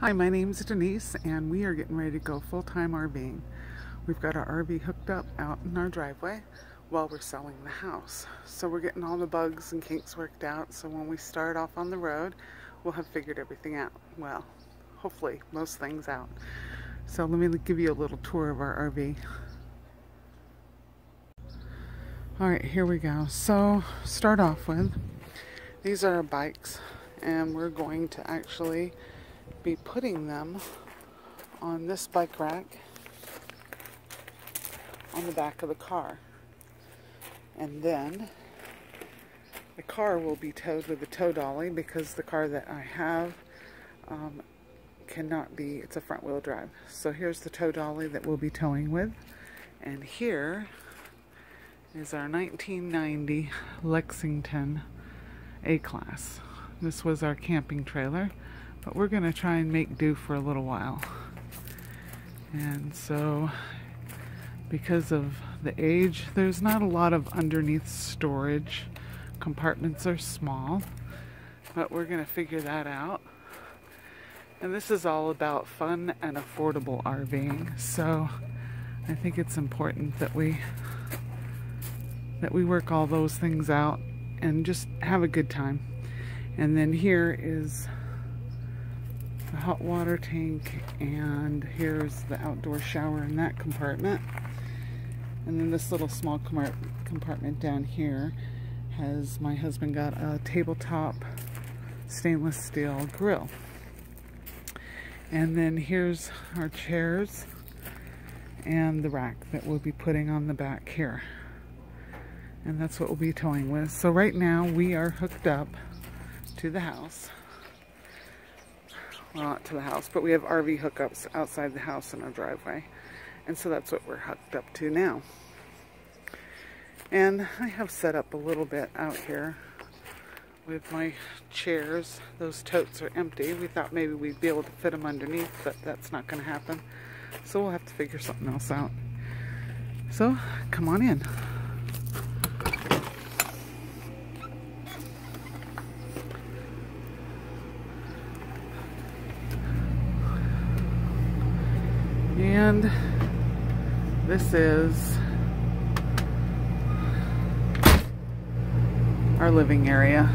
Hi, my name's Denise and we are getting ready to go full-time RVing. We've got our RV hooked up out in our driveway while we're selling the house. So we're getting all the bugs and kinks worked out, so when we start off on the road, we'll have figured everything out. Well, hopefully most things out. So let me give you a little tour of our RV. Alright, here we go. So start off with, these are our bikes and we're going to actually be putting them on this bike rack on the back of the car, and then the car will be towed with a tow dolly because the car that I have cannot be, it's a front wheel drive. So here's the tow dolly that we'll be towing with, and here is our 1990 Lexington A-Class. This was our camping trailer, but we're going to try and make do for a little while. And so, because of the age, there's not a lot of underneath storage. Compartments are small, but we're going to figure that out. And this is all about fun and affordable RVing, so I think it's important that we work all those things out and just have a good time. And then here is the hot water tank, and here's the outdoor shower in that compartment. And then this little small compartment down here has, my husband got a tabletop stainless steel grill. And then here's our chairs and the rack that we'll be putting on the back here. And that's what we'll be towing with. So right now we are hooked up to the house. Well, not to the house, but we have RV hookups outside the house in our driveway. And so that's what we're hooked up to now. And I have set up a little bit out here with my chairs. Those totes are empty. We thought maybe we'd be able to fit them underneath, but that's not going to happen. So we'll have to figure something else out. So, come on in. And this is our living area.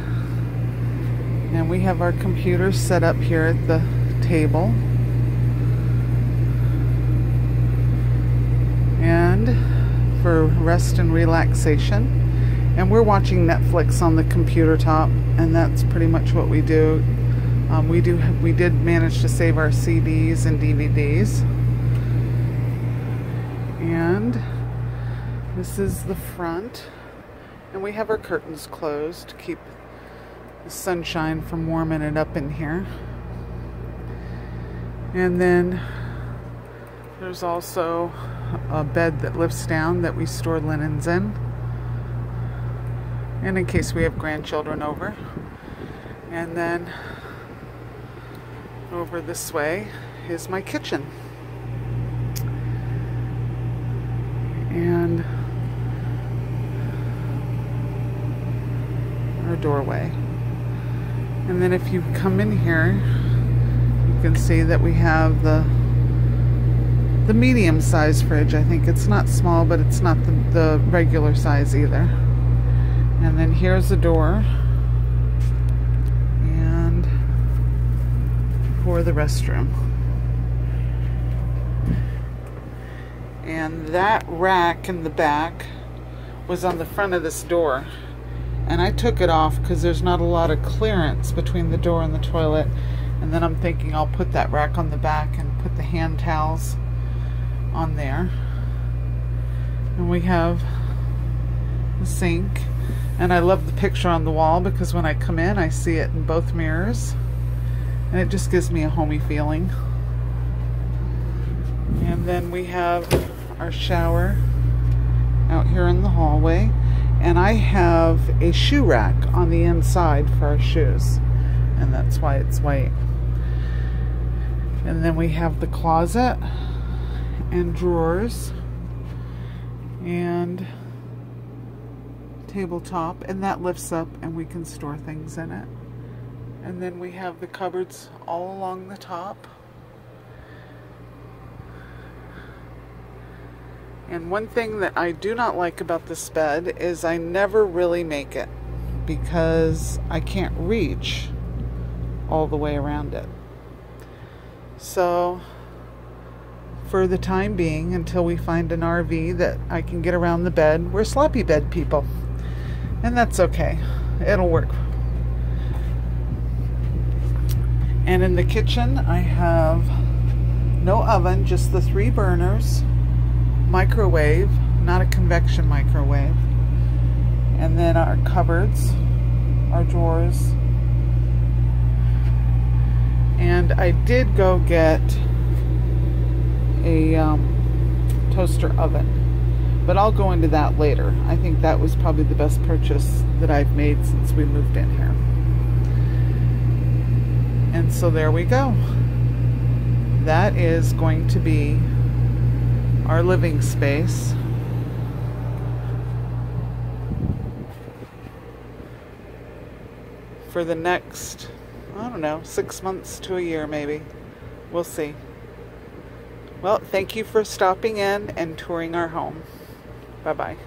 And we have our computers set up here at the table. And for rest and relaxation. And we're watching Netflix on the computer top, and that's pretty much what we do. We did manage to save our CDs and DVDs. And this is the front, and we have our curtains closed to keep the sunshine from warming it up in here. And then there's also a bed that lifts down that we store linens in, and in case we have grandchildren over. And then over this way is my kitchen. And our doorway. And then if you come in here, you can see that we have the medium size fridge. I think it's not small, but it's not the regular size either. And then here's the door, and for the restroom. And that rack in the back was on the front of this door, and I took it off because there's not a lot of clearance between the door and the toilet. And then I'm thinking I'll put that rack on the back and put the hand towels on there. And we have the sink, and I love the picture on the wall because when I come in I see it in both mirrors, and it just gives me a homey feeling. And then we have our shower out here in the hallway, and I have a shoe rack on the inside for our shoes, and that's why it's white. And then we have the closet and drawers and tabletop, and that lifts up and we can store things in it. And then we have the cupboards all along the top. And one thing that I do not like about this bed is I never really make it because I can't reach all the way around it. So for the time being, until we find an RV that I can get around the bed, we're sloppy bed people. And that's okay. It'll work. And in the kitchen, I have no oven, just the 3 burners, microwave, not a convection microwave, and then our cupboards, our drawers. And I did go get a toaster oven, but I'll go into that later. I think that was probably the best purchase that I've made since we moved in here. And so there we go. That is going to be our living space. For the next, I don't know, 6 months to a year maybe. We'll see. Well, thank you for stopping in and touring our home. Bye-bye.